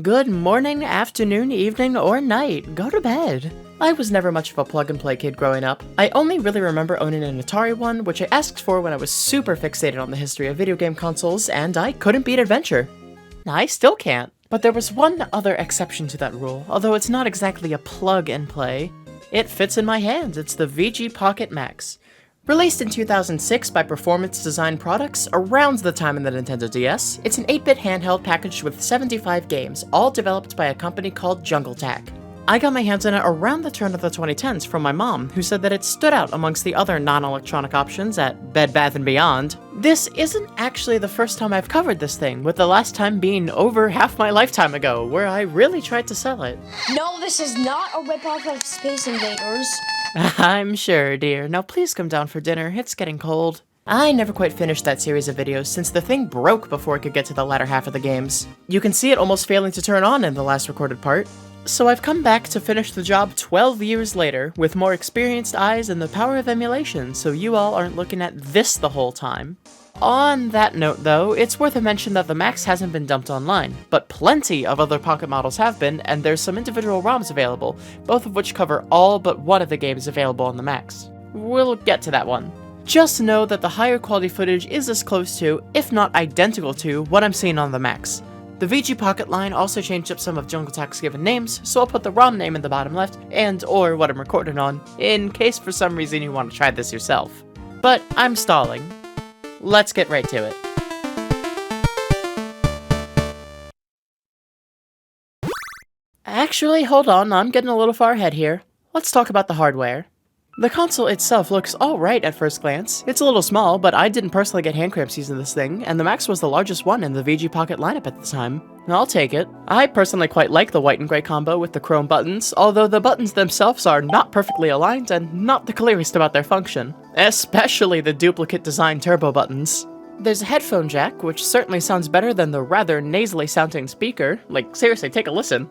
Good morning, afternoon, evening, or night. Go to bed. I was never much of a plug-and-play kid growing up. I only really remember owning an Atari one, which I asked for when I was super fixated on the history of video game consoles, and I couldn't beat Adventure. I still can't. But there was one other exception to that rule, although it's not exactly a plug-and-play. It fits in my hands. It's the VG Pocket Max. Released in 2006 by Performance Design Products, around the time of the Nintendo DS, it's an 8-bit handheld packaged with 75 games, all developed by a company called Jungle Tack. I got my hands on it around the turn of the 2010s from my mom, who said that it stood out amongst the other non-electronic options at Bed Bath & Beyond. This isn't actually the first time I've covered this thing, with the last time being over half my lifetime ago, where I really tried to sell it. No, this is not a ripoff of Space Invaders. I'm sure, dear. Now please come down for dinner, it's getting cold. I never quite finished that series of videos since the thing broke before I could get to the latter half of the games. You can see it almost failing to turn on in the last recorded part. So I've come back to finish the job 12 years later, with more experienced eyes and the power of emulation, so you all aren't looking at this the whole time. On that note though, it's worth a mention that the Max hasn't been dumped online, but plenty of other Pocket models have been, and there's some individual ROMs available, both of which cover all but one of the games available on the Max. We'll get to that one. Just know that the higher quality footage is as close to, if not identical to, what I'm seeing on the Max. The VG Pocket line also changed up some of Jungle Tack's given names, so I'll put the ROM name in the bottom left, and or what I'm recording on, in case for some reason you want to try this yourself. But I'm stalling. Let's get right to it. Actually, hold on, I'm getting a little far ahead here. Let's talk about the hardware. The console itself looks alright at first glance. It's a little small, but I didn't personally get hand cramps using this thing, and the Max was the largest one in the VG Pocket lineup at the time. I'll take it. I personally quite like the white and gray combo with the chrome buttons, although the buttons themselves are not perfectly aligned and not the clearest about their function. Especially the duplicate design turbo buttons. There's a headphone jack, which certainly sounds better than the rather nasally sounding speaker. Like, seriously, take a listen.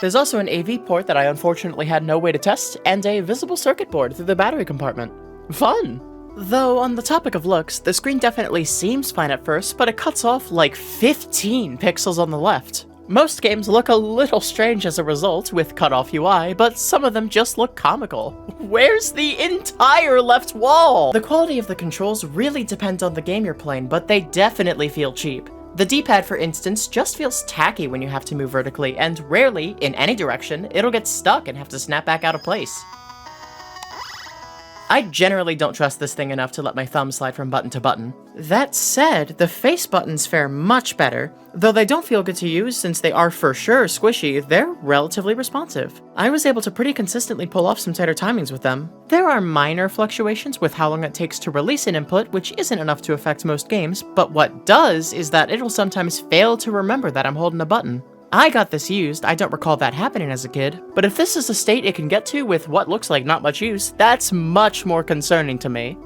There's also an AV port that I unfortunately had no way to test, and a visible circuit board through the battery compartment. Fun! Though, on the topic of looks, the screen definitely seems fine at first, but it cuts off like 15 pixels on the left. Most games look a little strange as a result, with cut-off UI, but some of them just look comical. Where's the entire left wall? The quality of the controls really depends on the game you're playing, but they definitely feel cheap. The D-pad, for instance, just feels tacky when you have to move vertically, and rarely, in any direction, it'll get stuck and have to snap back out of place. I generally don't trust this thing enough to let my thumb slide from button to button. That said, the face buttons fare much better. Though they don't feel good to use since they are for sure squishy, they're relatively responsive. I was able to pretty consistently pull off some tighter timings with them. There are minor fluctuations with how long it takes to release an input, which isn't enough to affect most games, but what does is that it'll sometimes fail to remember that I'm holding a button. I got this used, I don't recall that happening as a kid, but if this is a state it can get to with what looks like not much use, that's much more concerning to me.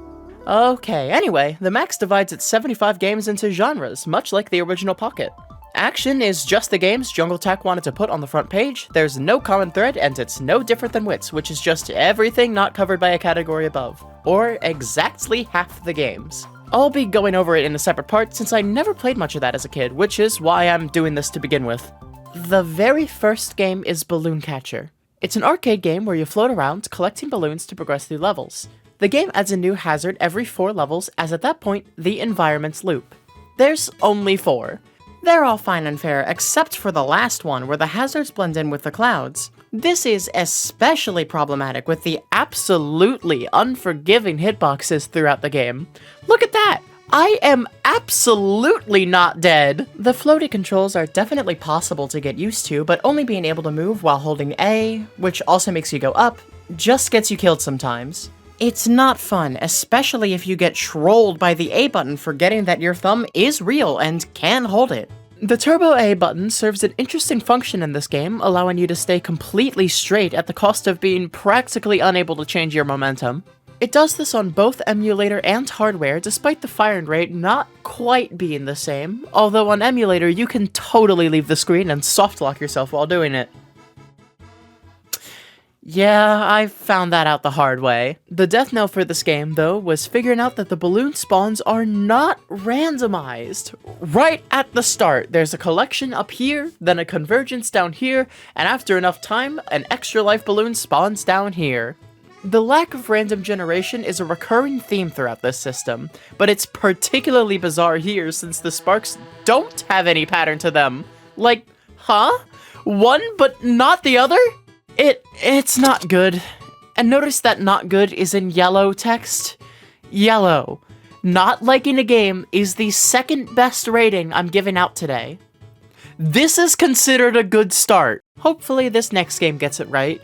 Okay, anyway, the Max divides its 75 games into genres, much like the original Pocket. Action is just the games Jungle Tack wanted to put on the front page, there's no common thread, and it's no different than Wits, which is just everything not covered by a category above. Or exactly half the games. I'll be going over it in a separate part since I never played much of that as a kid, which is why I'm doing this to begin with. The very first game is Balloon Catcher. It's an arcade game where you float around, collecting balloons to progress through levels. The game adds a new hazard every 4 levels, as at that point, the environments loop. There's only 4. They're all fine and fair, except for the last one, where the hazards blend in with the clouds. This is especially problematic with the absolutely unforgiving hitboxes throughout the game. Look at that! I am absolutely not dead! The floaty controls are definitely possible to get used to, but only being able to move while holding A, which also makes you go up, just gets you killed sometimes. It's not fun, especially if you get trolled by the A button forgetting that your thumb is real and can hold it. The Turbo A button serves an interesting function in this game, allowing you to stay completely straight at the cost of being practically unable to change your momentum. It does this on both emulator and hardware, despite the firing rate not quite being the same, although on emulator you can totally leave the screen and soft lock yourself while doing it. Yeah, I found that out the hard way. The death knell for this game, though, was figuring out that the balloon spawns are not randomized. Right at the start, there's a collection up here, then a convergence down here, and after enough time, an extra life balloon spawns down here. The lack of random generation is a recurring theme throughout this system, but it's particularly bizarre here since the sparks don't have any pattern to them. Like, huh? One but not the other? It's not good. And notice that not good is in yellow text. Yellow. Not liking a game is the second best rating I'm giving out today. This is considered a good start. Hopefully this next game gets it right.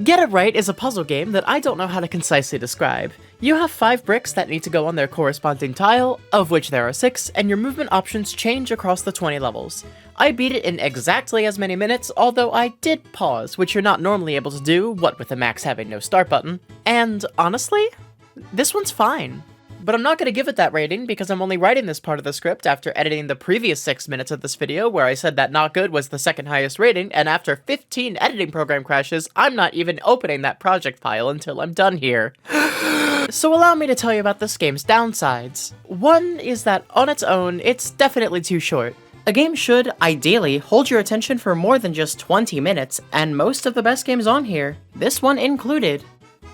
Get It Right is a puzzle game that I don't know how to concisely describe. You have 5 bricks that need to go on their corresponding tile, of which there are 6, and your movement options change across the 20 levels. I beat it in exactly as many minutes, although I did pause, which you're not normally able to do, what with the max having no start button. And honestly, this one's fine. But I'm not going to give it that rating because I'm only writing this part of the script after editing the previous 6 minutes of this video where I said that not good was the second highest rating, and after 15 editing program crashes, I'm not even opening that project file until I'm done here. So allow me to tell you about this game's downsides. One is that on its own, it's definitely too short. A game should, ideally, hold your attention for more than just 20 minutes, and most of the best games on here, this one included,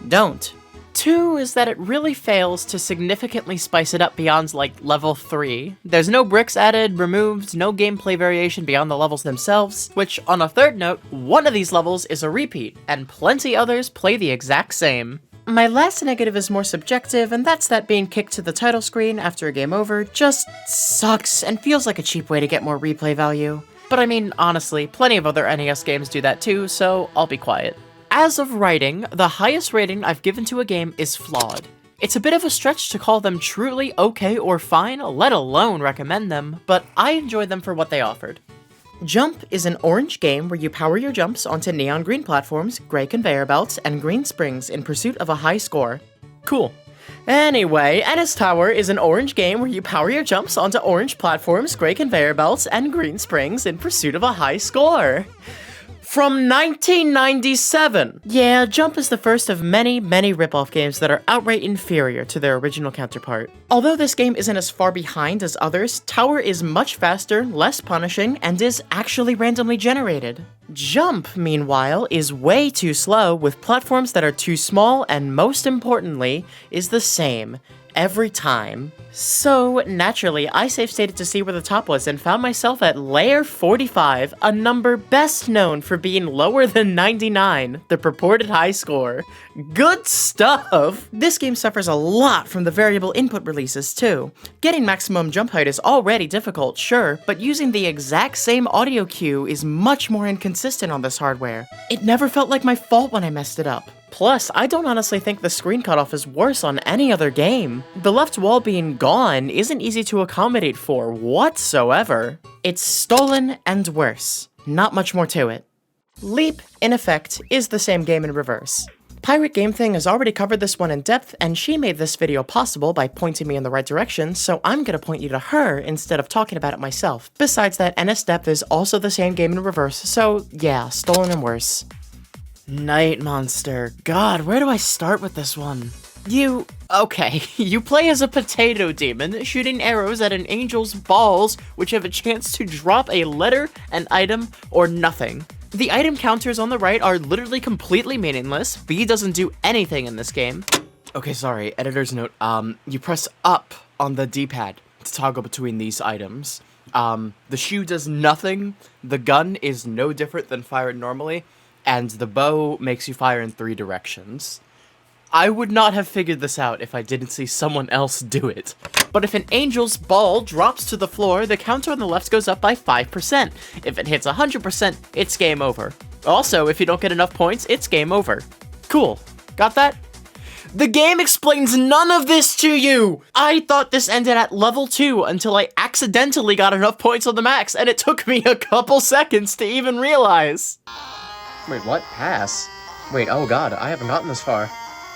don't. 2 is that it really fails to significantly spice it up beyond, like, level 3. There's no bricks added, removed, no gameplay variation beyond the levels themselves, which, on a third note, one of these levels is a repeat, and plenty others play the exact same. My last negative is more subjective, and that's that being kicked to the title screen after a game over just sucks and feels like a cheap way to get more replay value. But I mean, honestly, plenty of other NES games do that too, so I'll be quiet. As of writing, the highest rating I've given to a game is flawed. It's a bit of a stretch to call them truly okay or fine, let alone recommend them, but I enjoyed them for what they offered. Jump is an orange game where you power your jumps onto neon green platforms, gray conveyor belts, and green springs in pursuit of a high score. Cool. Anyway, Ennis Tower is an orange game where you power your jumps onto orange platforms, gray conveyor belts, and green springs in pursuit of a high score. From 1997! Yeah, Jump is the first of many ripoff games that are outright inferior to their original counterpart. Although this game isn't as far behind as others, Tower is much faster, less punishing, and is actually randomly generated. Jump, meanwhile, is way too slow, with platforms that are too small, and most importantly, is the same every time. So, naturally, I save-stated to see where the top was and found myself at layer 45, a number best known for being lower than 99, the purported high score. Good stuff! This game suffers a lot from the variable input releases, too. Getting maximum jump height is already difficult, sure, but using the exact same audio cue is much more inconsistent on this hardware. It never felt like my fault when I messed it up. Plus, I don't honestly think the screen cutoff is worse on any other game. The left wall being gone isn't easy to accommodate for whatsoever. It's stolen and worse. Not much more to it. Leap, in effect, is the same game in reverse. Pirate Game Thing has already covered this one in depth, and she made this video possible by pointing me in the right direction, so I'm gonna point you to her instead of talking about it myself. Besides that, NS Depth is also the same game in reverse, so yeah, stolen and worse. Night Monster. God, where do I start with this one? Okay, you play as a potato demon, shooting arrows at an angel's balls, which have a chance to drop a letter, an item, or nothing. The item counters on the right are literally completely meaningless. B doesn't do anything in this game. Okay, sorry, editor's note. You press up on the D-pad to toggle between these items. The shoe does nothing, the gun is no different than fired normally, and the bow makes you fire in 3 directions. I would not have figured this out if I didn't see someone else do it. But if an angel's ball drops to the floor, the counter on the left goes up by 5%. If it hits 100%, it's game over. Also, if you don't get enough points, it's game over. Cool. Got that? The game explains none of this to you! I thought this ended at level 2 until I accidentally got enough points on the max, and it took me a couple seconds to even realize. Wait, what? Pass? Wait, oh god, I haven't gotten this far.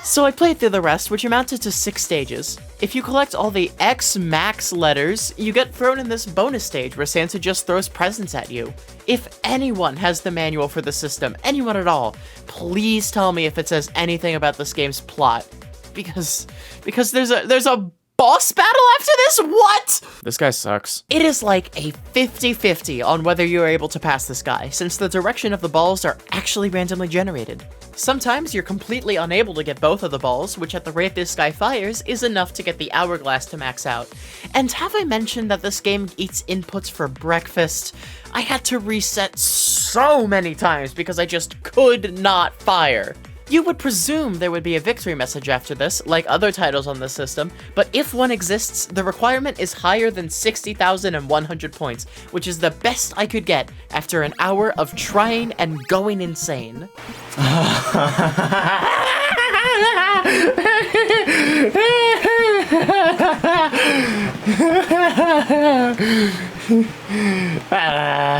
So I played through the rest, which amounted to 6 stages. If you collect all the X Max letters, you get thrown in this bonus stage where Santa just throws presents at you. If anyone has the manual for the system, anyone at all, please tell me if it says anything about this game's plot. Because there's a boss battle after this? What? This guy sucks. It is like a 50-50 on whether you're able to pass this guy, since the direction of the balls are actually randomly generated. Sometimes you're completely unable to get both of the balls, which at the rate this guy fires is enough to get the hourglass to max out. And have I mentioned that this game eats inputs for breakfast? I had to reset so many times because I just could not fire. You would presume there would be a victory message after this, like other titles on this system, but if one exists, the requirement is higher than 60,100 points, which is the best I could get after an hour of trying and going insane.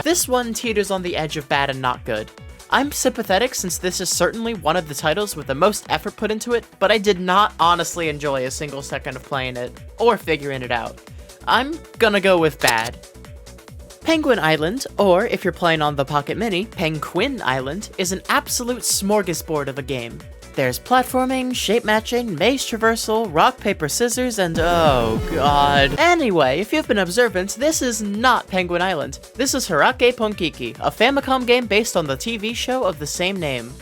This one teeters on the edge of bad and not good. I'm sympathetic since this is certainly one of the titles with the most effort put into it, but I did not honestly enjoy a single second of playing it, or figuring it out. I'm gonna go with bad. Penguin Island, or if you're playing on the Pocket Mini, Penguin Island, is an absolute smorgasbord of a game. There's platforming, shape matching, maze traversal, rock, paper, scissors, and oh god. Anyway, if you've been observant, this is not Penguin Island. This is Harake Ponkiki, a Famicom game based on the TV show of the same name.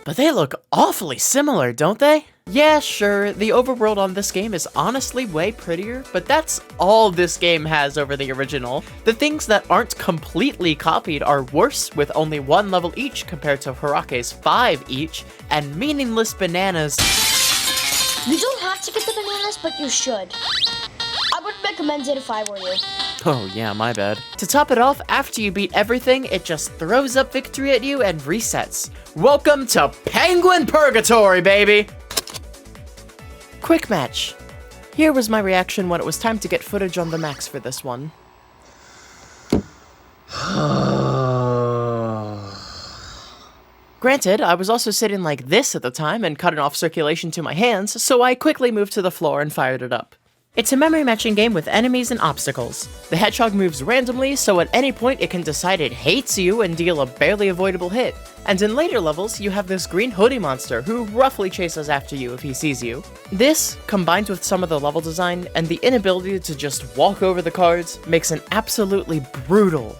But they look awfully similar, don't they? Yeah, sure, the overworld on this game is honestly way prettier, but that's all this game has over the original. The things that aren't completely copied are worse, with only 1 level each compared to Harake's 5 each, and meaningless bananas. You don't have to get the bananas, but you should. I would recommend it if I were you. Oh yeah, my bad. To top it off, after you beat everything, it just throws up victory at you and resets. Welcome to Penguin Purgatory, baby! Quick match. Here was my reaction when it was time to get footage on the max for this one. Granted, I was also sitting like this at the time and cutting off circulation to my hands, so I quickly moved to the floor and fired it up. It's a memory matching game with enemies and obstacles. The hedgehog moves randomly, so at any point it can decide it hates you and deal a barely avoidable hit. And in later levels, you have this green hoodie monster who roughly chases after you if he sees you. This, combined with some of the level design and the inability to just walk over the cards, makes an absolutely brutal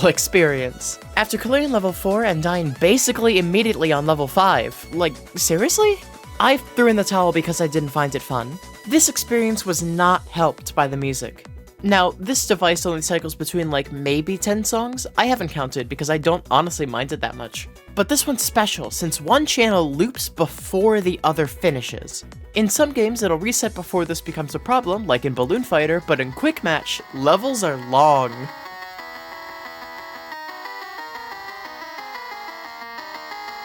experience. After clearing level 4 and dying basically immediately on level 5, like, seriously? I threw in the towel because I didn't find it fun. This experience was not helped by the music. Now, this device only cycles between like maybe 10 songs. I haven't counted because I don't honestly mind it that much. But this one's special since one channel loops before the other finishes. In some games, it'll reset before this becomes a problem, like in Balloon Fighter, but in Quick Match, levels are long.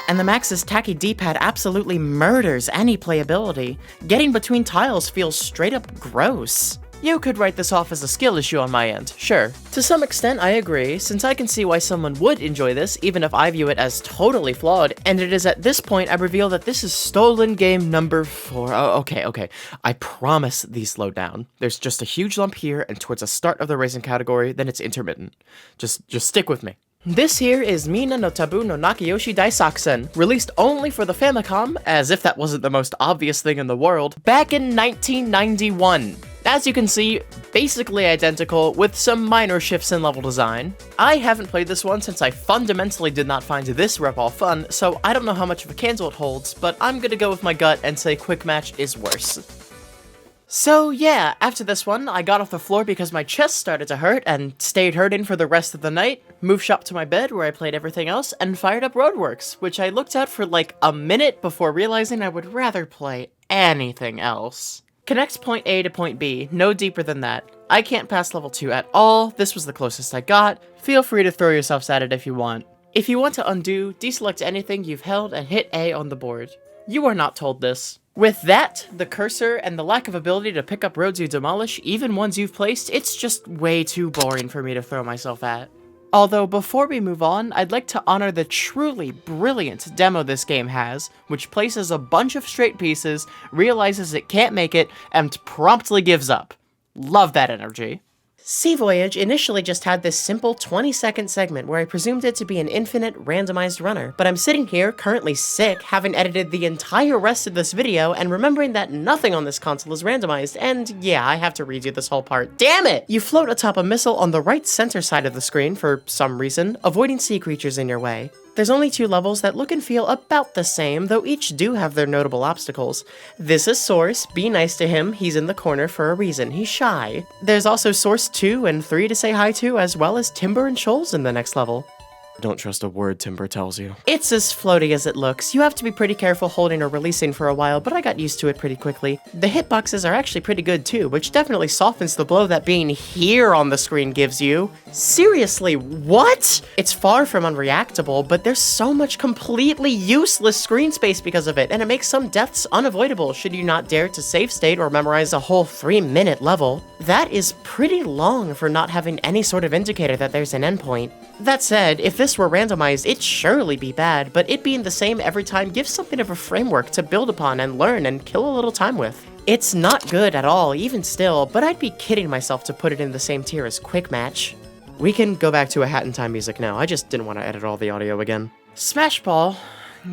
And the Max's tacky D-pad absolutely murders any playability. Getting between tiles feels straight up gross. You could write this off as a skill issue on my end, sure. To some extent, I agree, since I can see why someone would enjoy this, even if I view it as totally flawed, and it is at this point I reveal that this is stolen game number 4. Oh, okay. I promise these slow down. There's just a huge lump here, and towards the start of the racing category, then it's intermittent. Just stick with me. This here is Mina no Tabu no Nakayoshi Daisakusen, released only for the Famicom, as if that wasn't the most obvious thing in the world, back in 1991. As you can see, basically identical, with some minor shifts in level design. I haven't played this one since I fundamentally did not find this rep-all fun, so I don't know how much of a candle it holds, but I'm gonna go with my gut and say Quick Match is worse. So yeah, after this one, I got off the floor because my chest started to hurt and stayed hurting for the rest of the night, moved shop to my bed where I played everything else, and fired up Roadworks, which I looked at for like a minute before realizing I would rather play anything else. Connect point A to point B, no deeper than that. I can't pass level 2 at all, this was the closest I got. Feel free to throw yourselves at it if you want. If you want to undo, deselect anything you've held and hit A on the board. You are not told this. With that, the cursor, and the lack of ability to pick up roads you demolish, even ones you've placed, it's just way too boring for me to throw myself at. Although before we move on, I'd like to honor the truly brilliant demo this game has, which places a bunch of straight pieces, realizes it can't make it, and promptly gives up. Love that energy. Sea Voyage initially just had this simple 20-second segment where I presumed it to be an infinite randomized runner, but I'm sitting here, currently sick, having edited the entire rest of this video, and remembering that nothing on this console is randomized, and yeah, I have to redo this whole part. Damn it! You float atop a missile on the right center side of the screen for some reason, avoiding sea creatures in your way. There's only 2 levels that look and feel about the same, though each do have their notable obstacles. This is Source, be nice to him, he's in the corner for a reason, he's shy. There's also Source 2 and 3 to say hi to, as well as Timber and Shoals in the next level. Don't trust a word Timber tells you. It's as floaty as it looks. You have to be pretty careful holding or releasing for a while, but I got used to it pretty quickly. The hitboxes are actually pretty good too, which definitely softens the blow that being here on the screen gives you. Seriously, what? It's far from unreactable, but there's so much completely useless screen space because of it, and it makes some deaths unavoidable should you not dare to save state or memorize a whole 3-minute level. That is pretty long for not having any sort of indicator that there's an endpoint. That said, if this were randomized, it'd surely be bad, but it being the same every time gives something of a framework to build upon and learn and kill a little time with. It's not good at all, even still, but I'd be kidding myself to put it in the same tier as Quick Match. We can go back to a Hat in Time music now, I just didn't want to edit all the audio again. Smashball.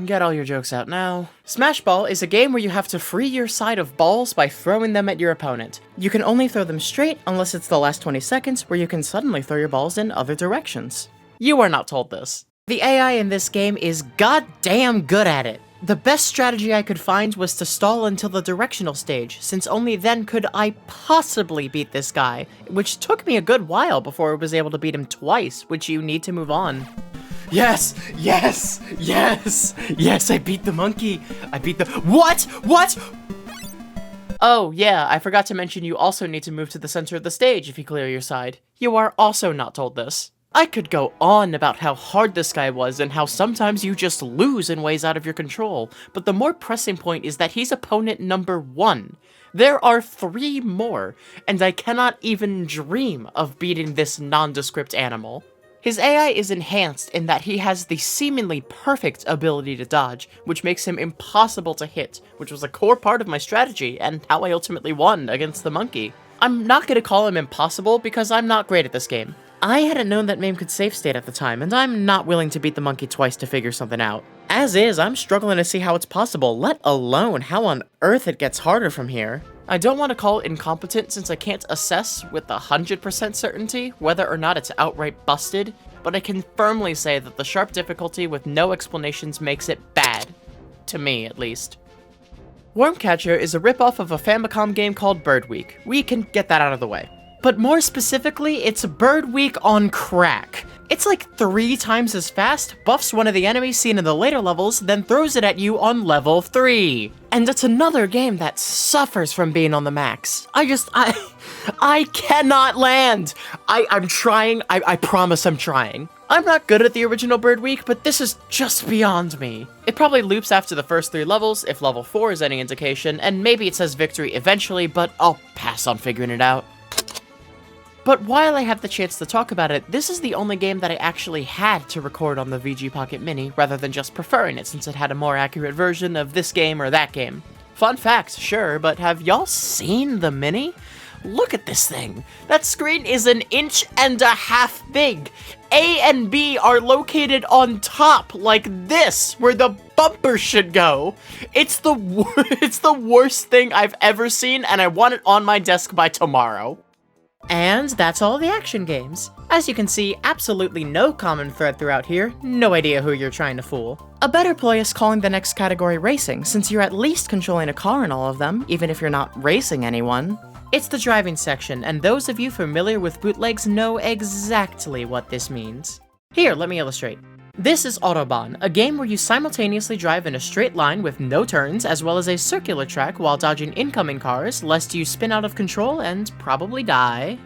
Get all your jokes out now. Smashball is a game where you have to free your side of balls by throwing them at your opponent. You can only throw them straight unless it's the last 20 seconds where you can suddenly throw your balls in other directions. You are not told this. The AI in this game is goddamn good at it. The best strategy I could find was to stall until the directional stage, since only then could I possibly beat this guy, which took me a good while before I was able to beat him twice, which you need to move on. Yes! Yes! Yes! Yes, I beat the monkey! I beat the— What?! What?! Oh, yeah, I forgot to mention you also need to move to the center of the stage if you clear your side. You are also not told this. I could go on about how hard this guy was and how sometimes you just lose in ways out of your control, but the more pressing point is that he's opponent number 1. There are 3 more, and I cannot even dream of beating this nondescript animal. His AI is enhanced in that he has the seemingly perfect ability to dodge, which makes him impossible to hit, which was a core part of my strategy and how I ultimately won against the monkey. I'm not going to call him impossible because I'm not great at this game. I hadn't known that MAME could save state at the time, and I'm not willing to beat the monkey twice to figure something out. As is, I'm struggling to see how it's possible, let alone how on earth it gets harder from here. I don't want to call it incompetent since I can't assess with 100% certainty whether or not it's outright busted, but I can firmly say that the sharp difficulty with no explanations makes it bad. To me, at least. Wormcatcher is a ripoff of a Famicom game called Bird Week. We can get that out of the way. But more specifically, it's Bird Week on crack. It's like 3 times as fast, buffs one of the enemies seen in the later levels, then throws it at you on level 3. And it's another game that suffers from being on the max. I cannot land. I'm trying, I promise I'm trying. I'm not good at the original Bird Week, but this is just beyond me. It probably loops after the first 3 levels, if level 4 is any indication, and maybe it says victory eventually, but I'll pass on figuring it out. But while I have the chance to talk about it, this is the only game that I actually had to record on the VG Pocket Mini, rather than just preferring it since it had a more accurate version of this game or that game. Fun fact, sure, but have y'all seen the Mini? Look at this thing. That screen is 1.5 inches big. A and B are located on top, like this, where the bumper should go. It's the worst thing I've ever seen, and I want it on my desk by tomorrow. And that's all the action games. As you can see, absolutely no common thread throughout here, no idea who you're trying to fool. A better ploy is calling the next category racing, since you're at least controlling a car in all of them, even if you're not racing anyone. It's the driving section, and those of you familiar with bootlegs know exactly what this means. Here, let me illustrate. This is Autobahn, a game where you simultaneously drive in a straight line with no turns, as well as a circular track while dodging incoming cars, lest you spin out of control and probably die.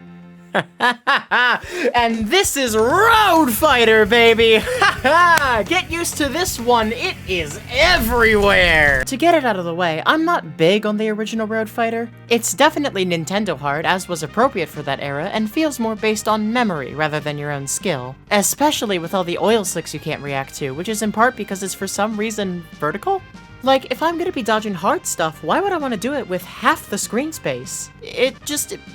And this is Road Fighter, baby! Ha! Get used to this one, it is everywhere! To get it out of the way, I'm not big on the original Road Fighter. It's definitely Nintendo hard, as was appropriate for that era, and feels more based on memory rather than your own skill. Especially with all the oil slicks you can't react to, which is in part because it's for some reason vertical? Like, if I'm gonna be dodging hard stuff, why would I want to do it with half the screen space? It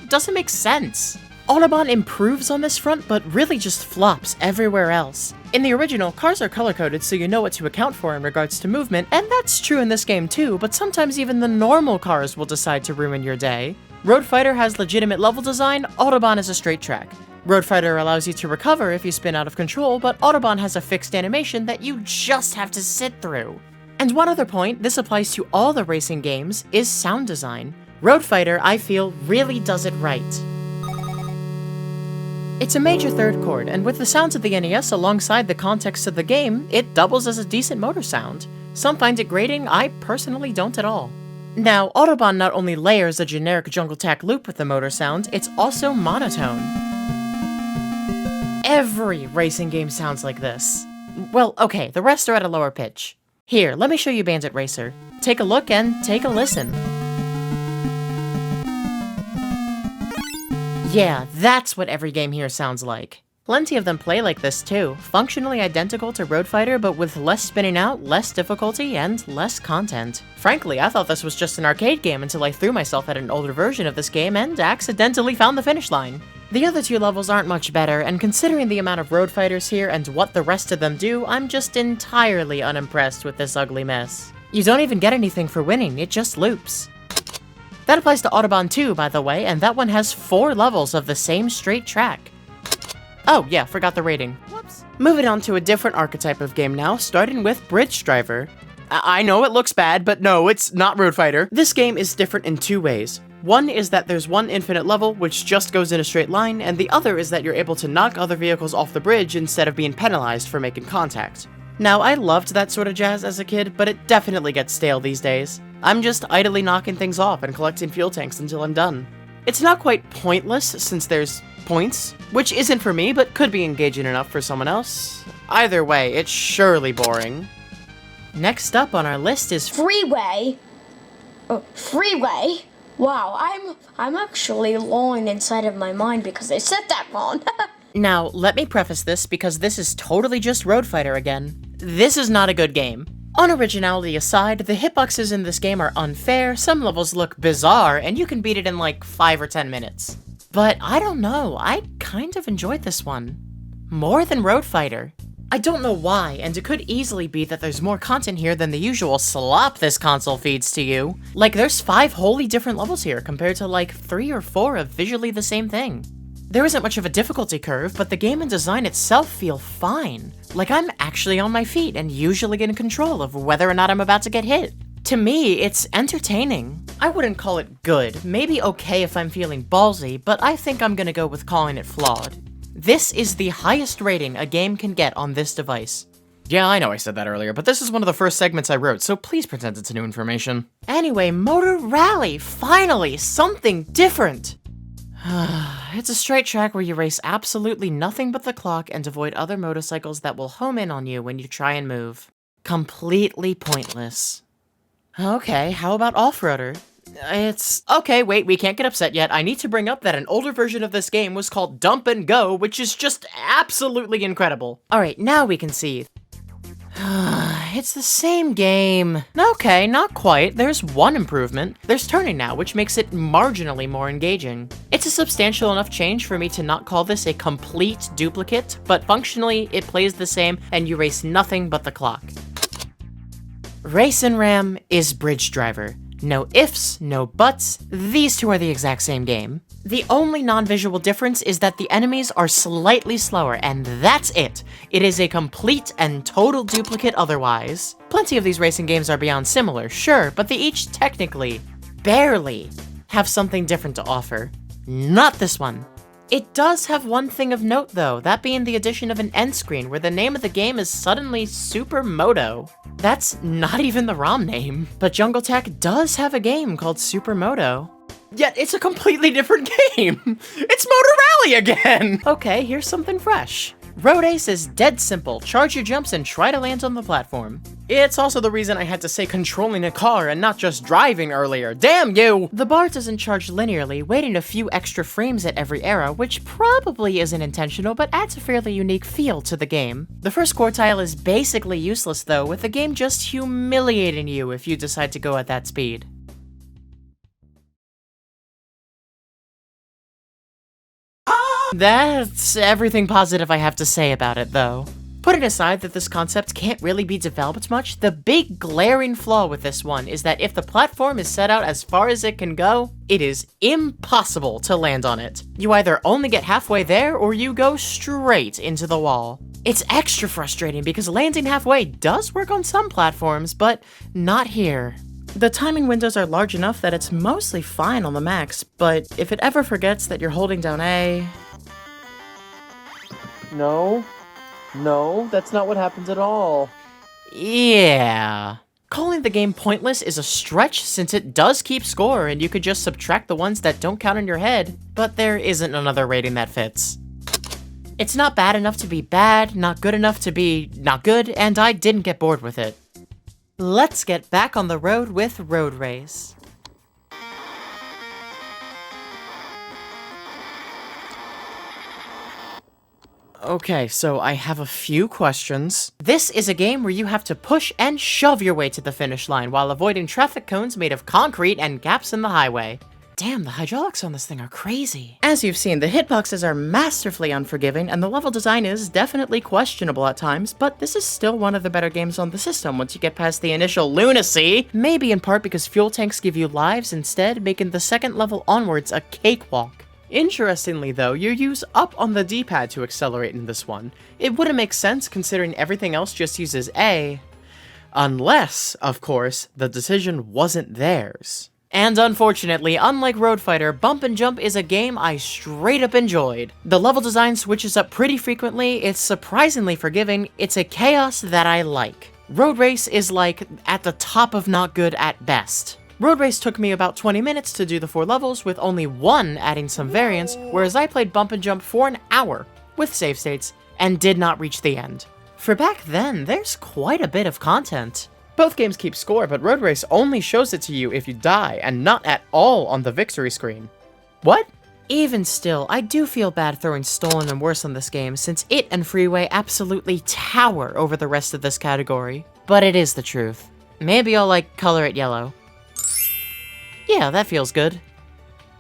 doesn't make sense. Autobahn improves on this front, but really just flops everywhere else. In the original, cars are color-coded so you know what to account for in regards to movement, and that's true in this game too, but sometimes even the normal cars will decide to ruin your day. Road Fighter has legitimate level design, Autobahn is a straight track. Road Fighter allows you to recover if you spin out of control, but Autobahn has a fixed animation that you just have to sit through. And one other point, this applies to all the racing games, is sound design. Road Fighter, I feel, really does it right. It's a major third chord, and with the sounds of the NES alongside the context of the game, it doubles as a decent motor sound. Some find it grating, I personally don't at all. Now, Autobahn not only layers a generic jungle tack loop with the motor sound, it's also monotone. Every racing game sounds like this. Well, okay, the rest are at a lower pitch. Here, let me show you Bandit Racer. Take a look and take a listen. Yeah, that's what every game here sounds like. Plenty of them play like this too, functionally identical to Road Fighter but with less spinning out, less difficulty, and less content. Frankly, I thought this was just an arcade game until I threw myself at an older version of this game and accidentally found the finish line. The other two levels aren't much better, and considering the amount of Road Fighters here and what the rest of them do, I'm just entirely unimpressed with this ugly mess. You don't even get anything for winning, it just loops. That applies to Autobahn 2, by the way, and that one has 4 levels of the same straight track. Oh, yeah, forgot the rating. Whoops. Moving on to a different archetype of game now, starting with Bridge Driver. I know it looks bad, but no, it's not Road Fighter. This game is different in 2 ways. One is that there's one infinite level, which just goes in a straight line, and the other is that you're able to knock other vehicles off the bridge instead of being penalized for making contact. Now, I loved that sort of jazz as a kid, but it definitely gets stale these days. I'm just idly knocking things off and collecting fuel tanks until I'm done. It's not quite pointless, since there's points, which isn't for me, but could be engaging enough for someone else. Either way, it's surely boring. Next up on our list is Freeway? Freeway? Wow, I'm actually lolling inside of my mind because I said that wrong. Now, let me preface this because this is totally just Road Fighter again. This is not a good game. Unoriginality aside, the hitboxes in this game are unfair, some levels look bizarre, and you can beat it in like 5 or 10 minutes. But I don't know, I kind of enjoyed this one. More than Road Fighter. I don't know why, and it could easily be that there's more content here than the usual slop this console feeds to you. Like, there's 5 wholly different levels here compared to like 3 or 4 of visually the same thing. There isn't much of a difficulty curve, but the game and design itself feel fine. Like I'm actually on my feet and usually in control of whether or not I'm about to get hit. To me, it's entertaining. I wouldn't call it good, maybe okay if I'm feeling ballsy, but I think I'm gonna go with calling it flawed. This is the highest rating a game can get on this device. Yeah, I know I said that earlier, but this is one of the first segments I wrote, so please pretend it's new information. Anyway, Motor Rally, finally, something different! It's a straight track where you race absolutely nothing but the clock and avoid other motorcycles that will home in on you when you try and move. Completely pointless. Okay, how about Off-Roader? Okay, wait, we can't get upset yet. I need to bring up that an older version of this game was called Dump and Go, which is just absolutely incredible. Alright, now we can see. It's the same game. Okay, not quite. There's one improvement. There's turning now, which makes it marginally more engaging. It's a substantial enough change for me to not call this a complete duplicate, but functionally, it plays the same, and you race nothing but the clock. Race and Ram is Bridge Driver. No ifs, no buts, these two are the exact same game. The only non-visual difference is that the enemies are slightly slower, and that's it. It is a complete and total duplicate otherwise. Plenty of these racing games are beyond similar, sure, but they each technically, barely, have something different to offer. Not this one. It does have one thing of note though, that being the addition of an end screen where the name of the game is suddenly Super Moto. That's not even the ROM name. But Jungle Tech does have a game called Super Moto. Yet it's a completely different game! It's Motor Rally again! Okay, here's something fresh. Road Ace is dead simple. Charge your jumps and try to land on the platform. It's also the reason I had to say controlling a car and not just driving earlier. Damn you! The bar doesn't charge linearly, waiting a few extra frames at every era, which probably isn't intentional but adds a fairly unique feel to the game. The first quartile is basically useless though, with the game just humiliating you if you decide to go at that speed. That's everything positive I have to say about it, though. Putting aside that this concept can't really be developed much, the big glaring flaw with this one is that if the platform is set out as far as it can go, it is impossible to land on it. You either only get halfway there, or you go straight into the wall. It's extra frustrating because landing halfway does work on some platforms, but not here. The timing windows are large enough that it's mostly fine on the max, but if it ever forgets that you're holding down A... No, that's not what happens at all. Yeah. Calling the game pointless is a stretch since it does keep score and you could just subtract the ones that don't count in your head, but there isn't another rating that fits. It's not bad enough to be bad, not good enough to be not good, and I didn't get bored with it. Let's get back on the road with Road Race. Okay, so I have a few questions. This is a game where you have to push and shove your way to the finish line while avoiding traffic cones made of concrete and gaps in the highway. Damn, the hydraulics on this thing are crazy. As you've seen, the hitboxes are masterfully unforgiving, and the level design is definitely questionable at times, but this is still one of the better games on the system once you get past the initial lunacy, maybe in part because fuel tanks give you lives instead, making the second level onwards a cakewalk. Interestingly though, you use up on the D-pad to accelerate in this one. It wouldn't make sense considering everything else just uses A. Unless, of course, the decision wasn't theirs. And unfortunately, unlike Road Fighter, Bump and Jump is a game I straight up enjoyed. The level design switches up pretty frequently, it's surprisingly forgiving, it's a chaos that I like. Road Race is like at the top of not good at best. Road Race took me about 20 minutes to do the 4 levels, with only one adding some variance, whereas I played Bump and Jump for an hour, with save states, and did not reach the end. For back then, there's quite a bit of content. Both games keep score, but Road Race only shows it to you if you die, and not at all on the victory screen. What? Even still, I do feel bad throwing Stolen and Worse on this game, since it and Freeway absolutely tower over the rest of this category. But it is the truth. Maybe I'll, color it yellow. Yeah, that feels good.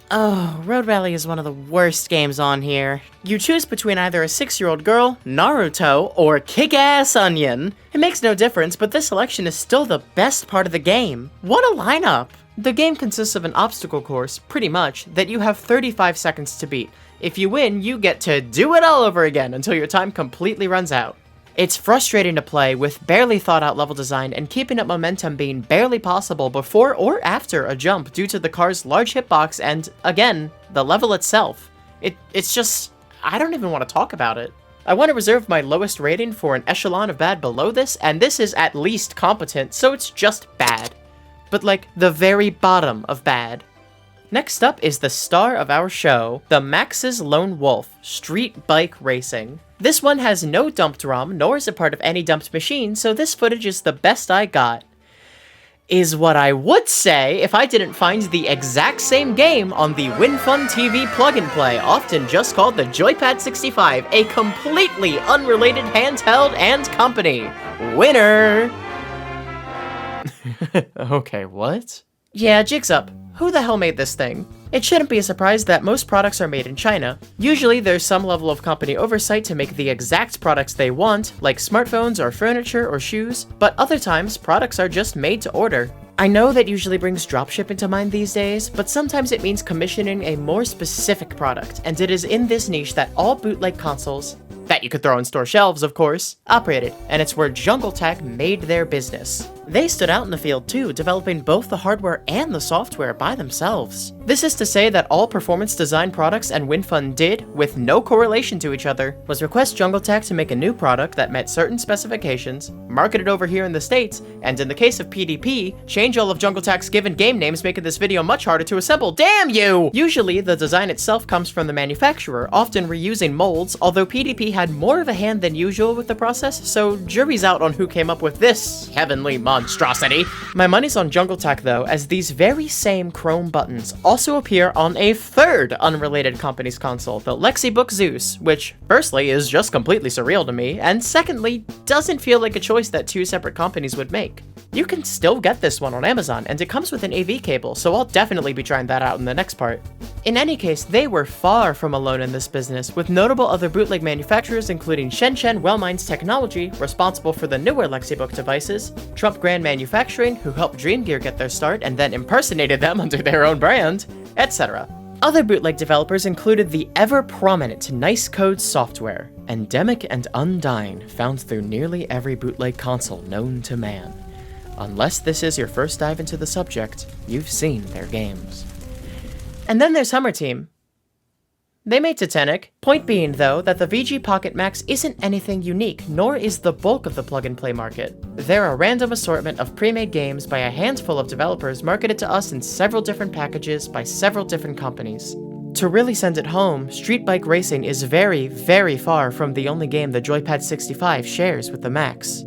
Oh, Road Rally is one of the worst games on here. You choose between either a 6-year-old girl, Naruto, or Kick-Ass Onion. It makes no difference, but this selection is still the best part of the game. What a lineup! The game consists of an obstacle course, pretty much, that you have 35 seconds to beat. If you win, you get to do it all over again until your time completely runs out. It's frustrating to play with barely thought out level design and keeping up momentum being barely possible before or after a jump due to the car's large hitbox and, again, the level itself. It's just, I don't even want to talk about it. I want to reserve my lowest rating for an echelon of bad below this, and this is at least competent, so it's just bad. But the very bottom of bad. Next up is the star of our show, the Max's Lone Wolf, Street Bike Racing. This one has no dumped ROM, nor is it part of any dumped machine, so this footage is the best I got. Is what I would say if I didn't find the exact same game on the WinFun TV plug-and-play, often just called the Joypad 65, a completely unrelated handheld and company. Winner! Okay, what? Yeah, jig's up. Who the hell made this thing? It shouldn't be a surprise that most products are made in China. Usually there's some level of company oversight to make the exact products they want, like smartphones or furniture or shoes, but other times products are just made to order. I know that usually brings dropshipping to mind these days, but sometimes it means commissioning a more specific product, and it is in this niche that all bootleg consoles, that you could throw on store shelves of course, operated, and it's where Jungle Tech made their business. They stood out in the field too, developing both the hardware and the software by themselves. This is to say that all performance design products and WinFun did, with no correlation to each other, was request Jungle Tech to make a new product that met certain specifications, market it over here in the States, and in the case of PDP, change all of Jungle Tech's given game names, making this video much harder to assemble. Damn you! Usually, the design itself comes from the manufacturer, often reusing molds, although PDP had more of a hand than usual with the process, so jury's out on who came up with this heavenly monstrosity. My money's on Jungle Tech though, as these very same chrome buttons also appear on a third unrelated company's console, the Lexibook Zeus, which firstly is just completely surreal to me, and secondly doesn't feel like a choice that two separate companies would make. You can still get this one on Amazon, and it comes with an AV cable, so I'll definitely be trying that out in the next part. In any case, they were far from alone in this business, with notable other bootleg manufacturers including Shenzhen Wellminds Technology, responsible for the newer Lexibook devices, Trump Grand Manufacturing, who helped Dream Gear get their start and then impersonated them under their own brand, etc. Other bootleg developers included the ever-prominent Nice Code Software, endemic and undying, found through nearly every bootleg console known to man. Unless this is your first dive into the subject, you've seen their games. And then there's Hummer Team. They made Titanic. Point being, though, that the VG Pocket Max isn't anything unique, nor is the bulk of the plug-and-play market. They're a random assortment of pre-made games by a handful of developers marketed to us in several different packages by several different companies. To really send it home, Street Bike Racing is very, very far from the only game the Joypad 65 shares with the Max.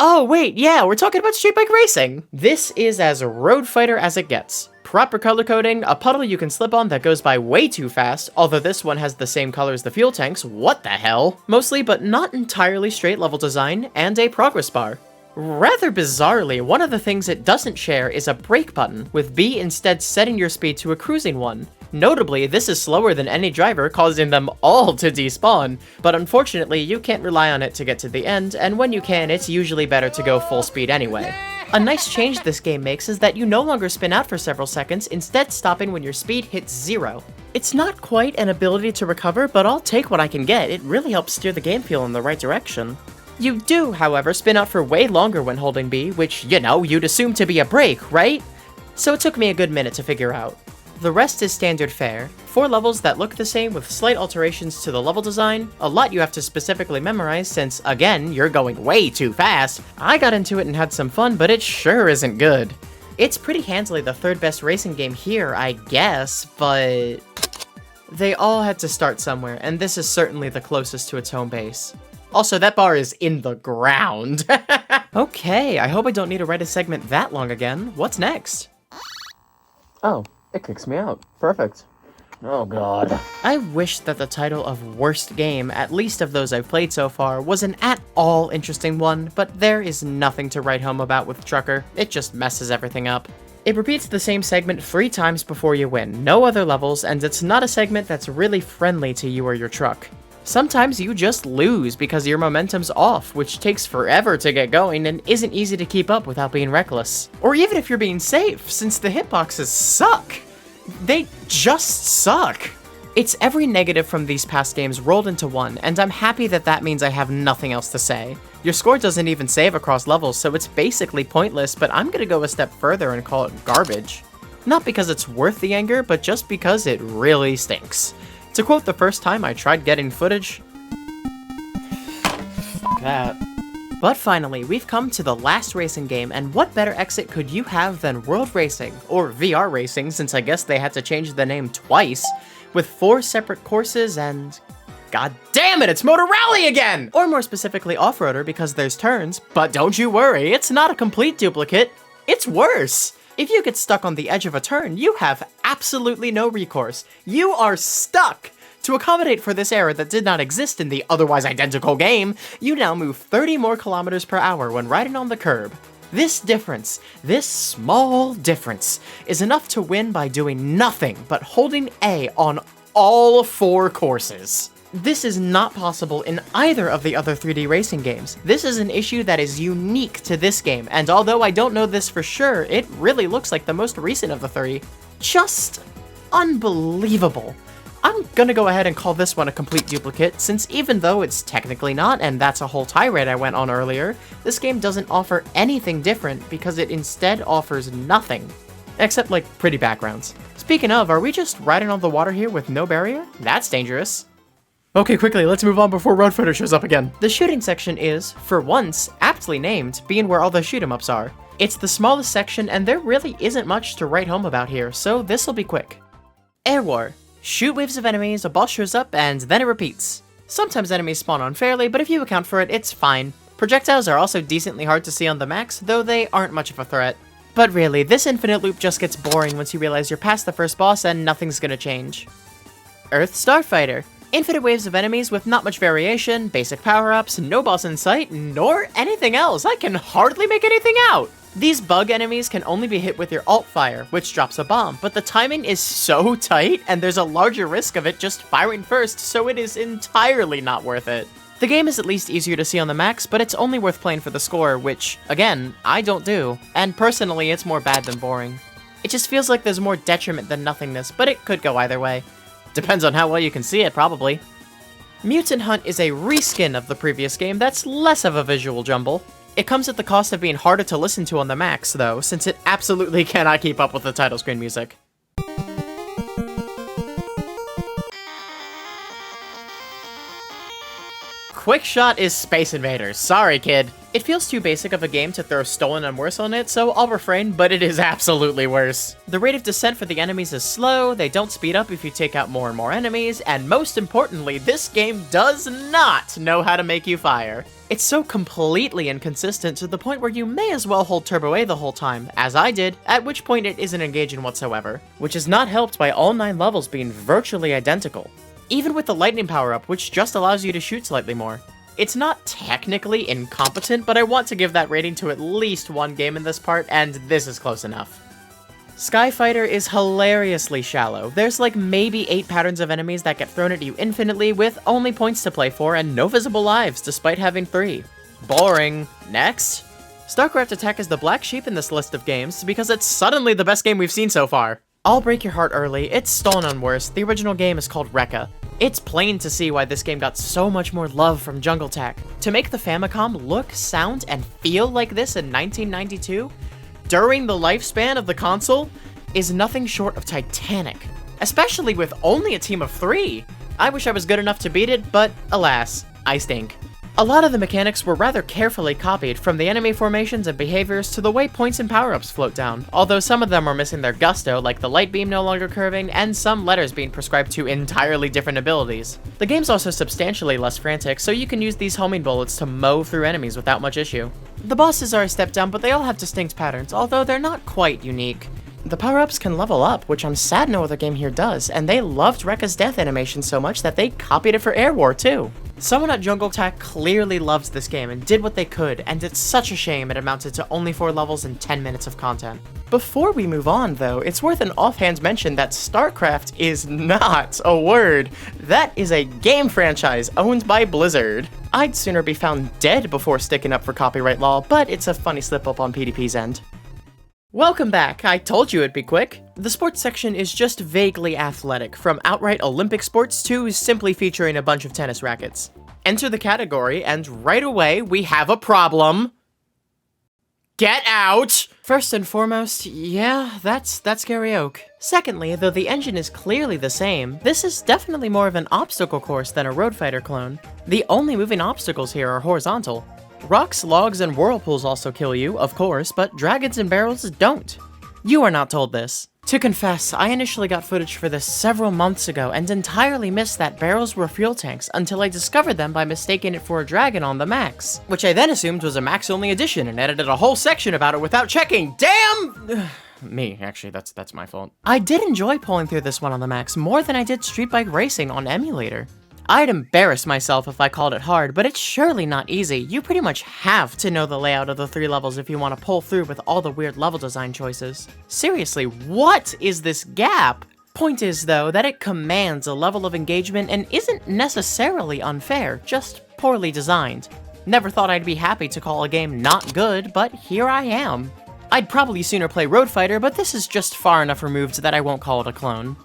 Oh wait, yeah, we're talking about Street Bike Racing! This is as road fighter as it gets. Proper color coding, a puddle you can slip on that goes by way too fast, although this one has the same color as the fuel tanks, what the hell? Mostly but not entirely straight level design, and a progress bar. Rather bizarrely, one of the things it doesn't share is a brake button, with B instead setting your speed to a cruising one. Notably, this is slower than any driver, causing them all to despawn, but unfortunately you can't rely on it to get to the end, and when you can, it's usually better to go full speed anyway. A nice change this game makes is that you no longer spin out for several seconds, instead stopping when your speed hits 0. It's not quite an ability to recover, but I'll take what I can get. It really helps steer the game feel in the right direction. You do, however, spin out for way longer when holding B, which, you know, you'd assume to be a brake, right? So it took me a good minute to figure out. The rest is standard fare, 4 levels that look the same with slight alterations to the level design, a lot you have to specifically memorize since, again, you're going way too fast. I got into it and had some fun, but it sure isn't good. It's pretty handily the third best racing game here, I guess, but they all had to start somewhere, and this is certainly the closest to its home base. Also, that bar is in the ground. Okay, I hope I don't need to write a segment that long again. What's next? Oh, it kicks me out. Perfect. Oh god. I wish that the title of worst game, at least of those I've played so far, was an at all interesting one, but there is nothing to write home about with Trucker. It just messes everything up. It repeats the same segment 3 times before you win, no other levels, and it's not a segment that's really friendly to you or your truck. Sometimes you just lose because your momentum's off, which takes forever to get going and isn't easy to keep up without being reckless. Or even if you're being safe, since the hitboxes suck. They just suck. It's every negative from these past games rolled into one, and I'm happy that that means I have nothing else to say. Your score doesn't even save across levels, so it's basically pointless, but I'm gonna go a step further and call it garbage. Not because it's worth the anger, but just because it really stinks. To quote the first time I tried getting footage, that. But finally, we've come to the last racing game, and what better exit could you have than World Racing, or VR Racing, since I guess they had to change the name twice, with 4 separate courses and... God damn it, it's Motor Rally again! Or more specifically Off-Roader, because there's turns, but don't you worry, it's not a complete duplicate, it's worse! If you get stuck on the edge of a turn, you have absolutely no recourse. You are stuck! To accommodate for this error that did not exist in the otherwise identical game, you now move 30 more kilometers per hour when riding on the curb. This difference, this small difference, is enough to win by doing nothing but holding A on all 4 courses. This is not possible in either of the other 3D racing games. This is an issue that is unique to this game, and although I don't know this for sure, it really looks like the most recent of the 3. Just unbelievable. I'm gonna go ahead and call this one a complete duplicate, since even though it's technically not, and that's a whole tirade I went on earlier, this game doesn't offer anything different because it instead offers nothing. Except, like, pretty backgrounds. Speaking of, are we just riding on the water here with no barrier? That's dangerous. Okay, quickly, let's move on before Road Fighter shows up again. The shooting section is, for once, aptly named, being where all the shoot-em-ups are. It's the smallest section, and there really isn't much to write home about here, so this'll be quick. Air War. Shoot waves of enemies, a boss shows up, and then it repeats. Sometimes enemies spawn unfairly, but if you account for it, it's fine. Projectiles are also decently hard to see on the max, though they aren't much of a threat. But really, this infinite loop just gets boring once you realize you're past the first boss and nothing's gonna change. Earth Starfighter. Infinite waves of enemies with not much variation, basic power-ups, no boss in sight, nor anything else. I can hardly make anything out! These bug enemies can only be hit with your alt fire, which drops a bomb, but the timing is so tight, and there's a larger risk of it just firing first, so it is entirely not worth it. The game is at least easier to see on the max, but it's only worth playing for the score, which, again, I don't do, and personally it's more bad than boring. It just feels like there's more detriment than nothingness, but it could go either way. Depends on how well you can see it, probably. Mutant Hunt is a reskin of the previous game that's less of a visual jumble. It comes at the cost of being harder to listen to on the max, though, since it absolutely cannot keep up with the title screen music. Quick Shot is Space Invaders. Sorry, kid. It feels too basic of a game to throw Stolen and worse on it, so I'll refrain, but it is absolutely worse. The rate of descent for the enemies is slow, they don't speed up if you take out more and more enemies, and most importantly, this game does not know how to make you fire. It's so completely inconsistent to the point where you may as well hold Turbo A the whole time, as I did, at which point it isn't engaging whatsoever, which is not helped by all 9 levels being virtually identical. Even with the lightning power-up, which just allows you to shoot slightly more. It's not technically incompetent, but I want to give that rating to at least one game in this part, and this is close enough. Skyfighter is hilariously shallow. There's like maybe 8 patterns of enemies that get thrown at you infinitely with only points to play for and no visible lives, despite having 3. Boring. Next. StarCraft Attack is the black sheep in this list of games, because it's suddenly the best game we've seen so far. I'll break your heart early, it's stolen on worse. The original game is called Rekka. It's plain to see why this game got so much more love from Jungle Tech. To make the Famicom look, sound, and feel like this in 1992, during the lifespan of the console, is nothing short of titanic. Especially with only a team of 3. I wish I was good enough to beat it, but alas, I stink. A lot of the mechanics were rather carefully copied, from the enemy formations and behaviors to the way points and power-ups float down, although some of them were missing their gusto, like the light beam no longer curving, and some letters being prescribed to entirely different abilities. The game's also substantially less frantic, so you can use these homing bullets to mow through enemies without much issue. The bosses are a step down, but they all have distinct patterns, although they're not quite unique. The power-ups can level up, which I'm sad no other game here does, and they loved Rekka's death animation so much that they copied it for Air War too. Someone at Jungle Tech clearly loves this game and did what they could, and it's such a shame it amounted to only 4 levels and 10 minutes of content. Before we move on, though, it's worth an offhand mention that StarCraft is not a word. That is a game franchise owned by Blizzard. I'd sooner be found dead before sticking up for copyright law, but it's a funny slip-up on PDP's end. Welcome back, I told you it'd be quick. The sports section is just vaguely athletic, from outright Olympic sports to simply featuring a bunch of tennis rackets. Enter the category, and right away, we have a problem. Get out! First and foremost, yeah, that's karaoke. Secondly, though the engine is clearly the same, this is definitely more of an obstacle course than a Road Fighter clone. The only moving obstacles here are horizontal. Rocks, logs, and whirlpools also kill you, of course, but dragons and barrels don't. You are not told this. To confess, I initially got footage for this several months ago and entirely missed that barrels were fuel tanks until I discovered them by mistaking it for a dragon on the max, which I then assumed was a max-only edition and edited a whole section about it without checking. Damn! Me, actually, that's my fault. I did enjoy pulling through this one on the max more than I did Street Bike Racing on emulator. I'd embarrass myself if I called it hard, but it's surely not easy. You pretty much have to know the layout of the 3 levels if you want to pull through with all the weird level design choices. Seriously, what is this gap? Point is, though, that it commands a level of engagement and isn't necessarily unfair, just poorly designed. Never thought I'd be happy to call a game not good, but here I am. I'd probably sooner play Road Fighter, but this is just far enough removed that I won't call it a clone.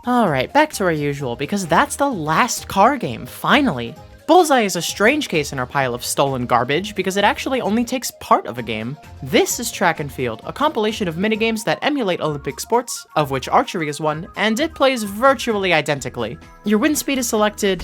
Alright, back to our usual, because that's the last car game, finally! Bullseye is a strange case in our pile of stolen garbage, because it actually only takes part of a game. This is Track and Field, a compilation of minigames that emulate Olympic sports, of which archery is one, and it plays virtually identically. Your wind speed is selected,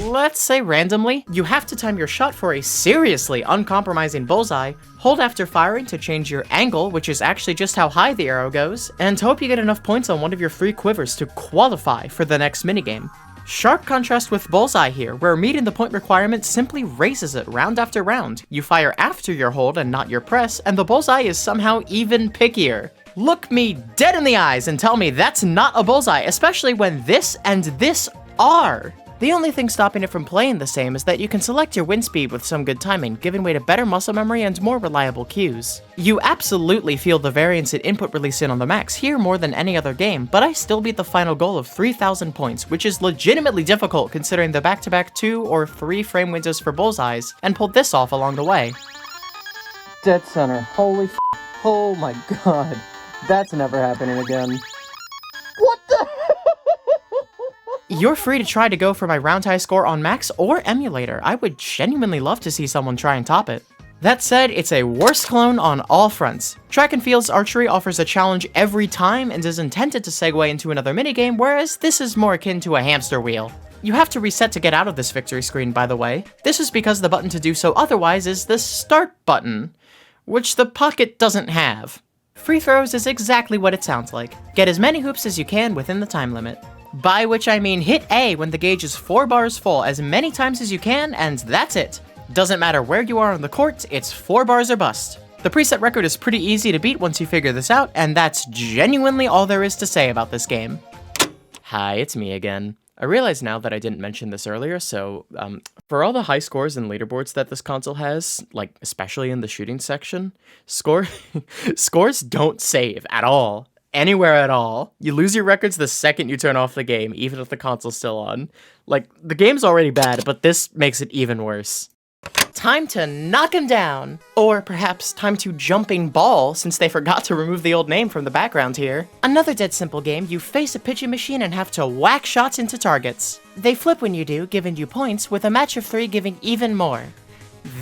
let's say randomly. You have to time your shot for a seriously uncompromising bullseye, hold after firing to change your angle, which is actually just how high the arrow goes, and hope you get enough points on one of your 3 quivers to qualify for the next minigame. Sharp contrast with Bullseye here, where meeting the point requirement simply raises it round after round. You fire after your hold and not your press, and the Bullseye is somehow even pickier. Look me dead in the eyes and tell me that's not a Bullseye, especially when this and this are. The only thing stopping it from playing the same is that you can select your wind speed with some good timing, giving way to better muscle memory and more reliable cues. You absolutely feel the variance in input release in on the max here more than any other game, but I still beat the final goal of 3,000 points, which is legitimately difficult considering the back-to-back 2 or 3 frame windows for Bullseyes, and pulled this off along the way. Dead center. Holy f***. Oh my god. That's never happening again. What the You're free to try to go for my round high score on max or emulator. I would genuinely love to see someone try and top it. That said, it's a worse clone on all fronts. Track and Field's archery offers a challenge every time and is intended to segue into another minigame, whereas this is more akin to a hamster wheel. You have to reset to get out of this victory screen, by the way. This is because the button to do so otherwise is the start button, which the Pocket doesn't have. Free throws is exactly what it sounds like. Get as many hoops as you can within the time limit. By which I mean hit A when the gauge is 4 bars full as many times as you can, and that's it. Doesn't matter where you are on the court, it's 4 bars or bust. The preset record is pretty easy to beat once you figure this out, and that's genuinely all there is to say about this game. Hi, it's me again. I realize now that I didn't mention this earlier, so, for all the high scores and leaderboards that this console has, like, especially in the shooting section, scores don't save at all. Anywhere at all. You lose your records the second you turn off the game, even if the console's still on. Like, the game's already bad, but this makes it even worse. Time to knock him down! Or perhaps time to jumping ball, since they forgot to remove the old name from the background here. Another dead simple game, you face a pitching machine and have to whack shots into targets. They flip when you do, giving you points, with a match of 3 giving even more.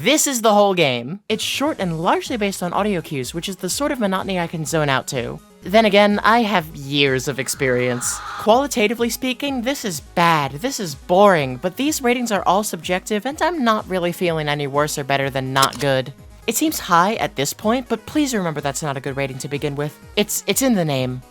This is the whole game. It's short and largely based on audio cues, which is the sort of monotony I can zone out to. Then again, I have years of experience. Qualitatively speaking, this is bad, this is boring, but these ratings are all subjective and I'm not really feeling any worse or better than not good. It seems high at this point, but please remember that's not a good rating to begin with. It's in the name.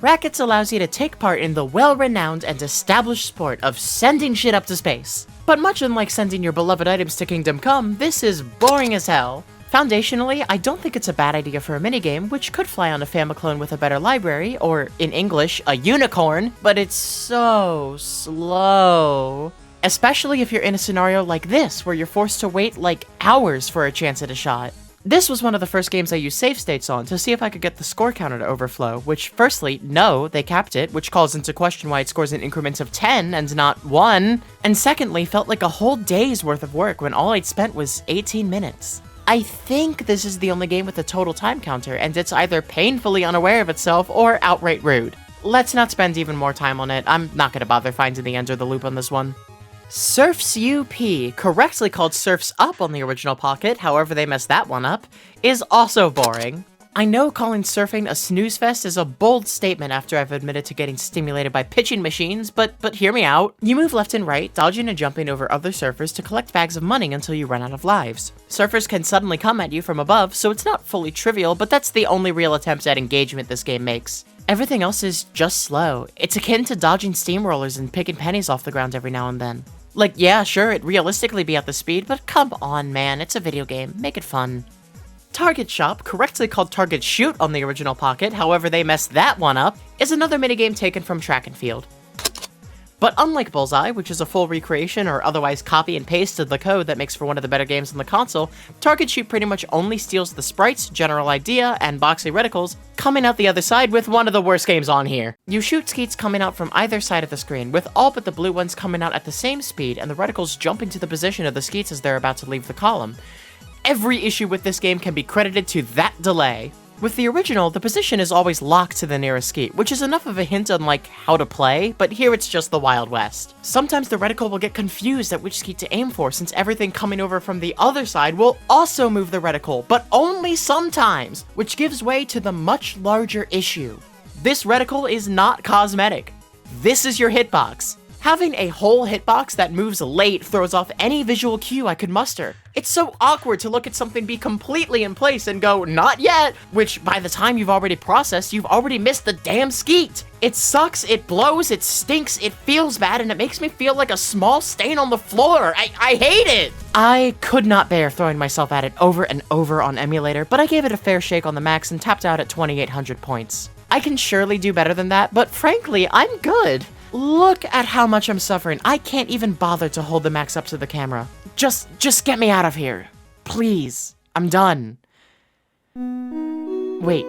Rackets allows you to take part in the well-renowned and established sport of sending shit up to space. But much unlike sending your beloved items to Kingdom Come, this is boring as hell. Foundationally, I don't think it's a bad idea for a minigame, which could fly on a Famiclone with a better library, or, in English, a unicorn, but it's so slow. Especially if you're in a scenario like this, where you're forced to wait, like, hours for a chance at a shot. This was one of the first games I used save states on to see if I could get the score counter to overflow, which firstly, no, they capped it, which calls into question why it scores in increments of 10 and not 1, and secondly, felt like a whole day's worth of work when all I'd spent was 18 minutes. I think this is the only game with a total time counter, and it's either painfully unaware of itself or outright rude. Let's not spend even more time on it, I'm not gonna bother finding the end or the loop on this one. Surfs UP, correctly called Surfs Up on the original Pocket, however they messed that one up, is also boring. I know calling surfing a snooze fest is a bold statement after I've admitted to getting stimulated by pitching machines, but hear me out. You move left and right, dodging and jumping over other surfers to collect bags of money until you run out of lives. Surfers can suddenly come at you from above, so it's not fully trivial, but that's the only real attempt at engagement this game makes. Everything else is just slow. It's akin to dodging steamrollers and picking pennies off the ground every now and then. Like, yeah, sure, it'd realistically be at the speed, but come on, man, it's a video game. Make it fun. Target Shop, correctly called Target Shoot on the original Pocket, however they messed that one up, is another minigame taken from Track and Field. But unlike Bullseye, which is a full recreation or otherwise copy and paste of the code that makes for one of the better games on the console, Target Shoot pretty much only steals the sprites, general idea, and boxy reticles, coming out the other side with one of the worst games on here. You shoot skeets coming out from either side of the screen, with all but the blue ones coming out at the same speed, and the reticles jumping to the position of the skeets as they're about to leave the column. Every issue with this game can be credited to that delay. With the original, the position is always locked to the nearest skeet, which is enough of a hint on like how to play, but here it's just the Wild West. Sometimes the reticle will get confused at which skeet to aim for since everything coming over from the other side will also move the reticle, but only sometimes, which gives way to the much larger issue. This reticle is not cosmetic. This is your hitbox. Having a whole hitbox that moves late throws off any visual cue I could muster. It's so awkward to look at something be completely in place and go, not yet, which by the time you've already processed, you've already missed the damn skeet. It sucks, it blows, it stinks, it feels bad, and it makes me feel like a small stain on the floor. I hate it! I could not bear throwing myself at it over and over on emulator, but I gave it a fair shake on the max and tapped out at 2,800 points. I can surely do better than that, but frankly, I'm good. Look at how much I'm suffering. I can't even bother to hold the max up to the camera. Just get me out of here. Please. I'm done. Wait,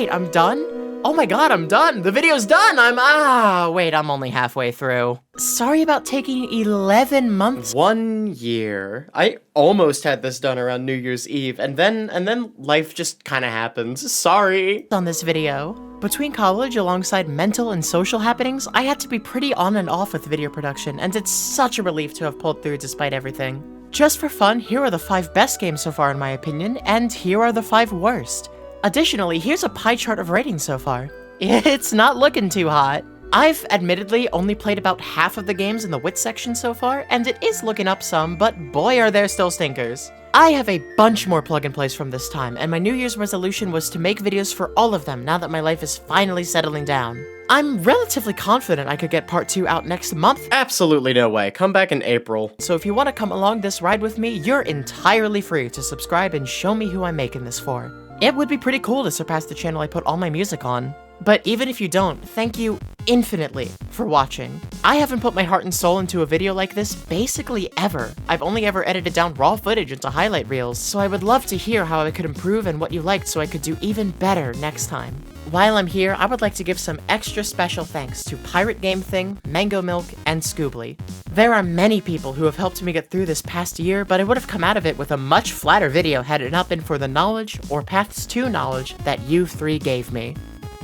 I'm done? Oh my god, I'm done! The video's done! I'm only halfway through. Sorry about taking 11 months. 1 year. I almost had this done around New Year's Eve, and then life just kinda happens. Sorry. On this video. Between college alongside mental and social happenings, I had to be pretty on and off with video production, and it's such a relief to have pulled through despite everything. Just for fun, here are the 5 best games so far in my opinion, and here are the 5 worst. Additionally, here's a pie chart of ratings so far. It's not looking too hot. I've admittedly only played about half of the games in the wit section so far, and it is looking up some, but boy are there still stinkers. I have a bunch more plug and plays from this time, and my New Year's resolution was to make videos for all of them now that my life is finally settling down. I'm relatively confident I could get part 2 out next month. Absolutely no way. Come back in April. So if you want to come along this ride with me, you're entirely free to subscribe and show me who I'm making this for. It would be pretty cool to surpass the channel I put all my music on. But even if you don't, thank you infinitely for watching. I haven't put my heart and soul into a video like this basically ever. I've only ever edited down raw footage into highlight reels, so I would love to hear how I could improve and what you liked so I could do even better next time. While I'm here, I would like to give some extra special thanks to Pirate Game Thing, Mango Milk, and Scooblee. There are many people who have helped me get through this past year, but I would have come out of it with a much flatter video had it not been for the knowledge, or paths to knowledge, that you 3 gave me.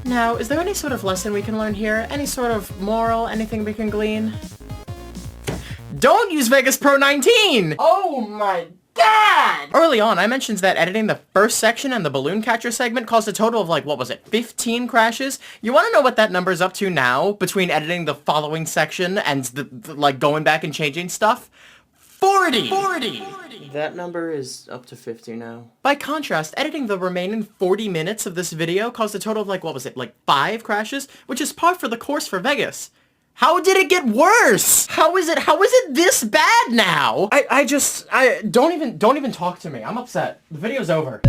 Now, is there any sort of lesson we can learn here? Any sort of moral? Anything we can glean? Don't use Vegas Pro 19! Oh my god! Early on, I mentioned that editing the first section and the balloon catcher segment caused a total of like, what was it, 15 crashes? You want to know what that number's up to now, between editing the following section and like going back and changing stuff? 40! That number is up to 50 now. By contrast, editing the remaining 40 minutes of this video caused a total of like, what was it, like 5 crashes? Which is par for the course for Vegas. How did it get worse? How is it this bad now? I don't even talk to me. I'm upset. The video's over.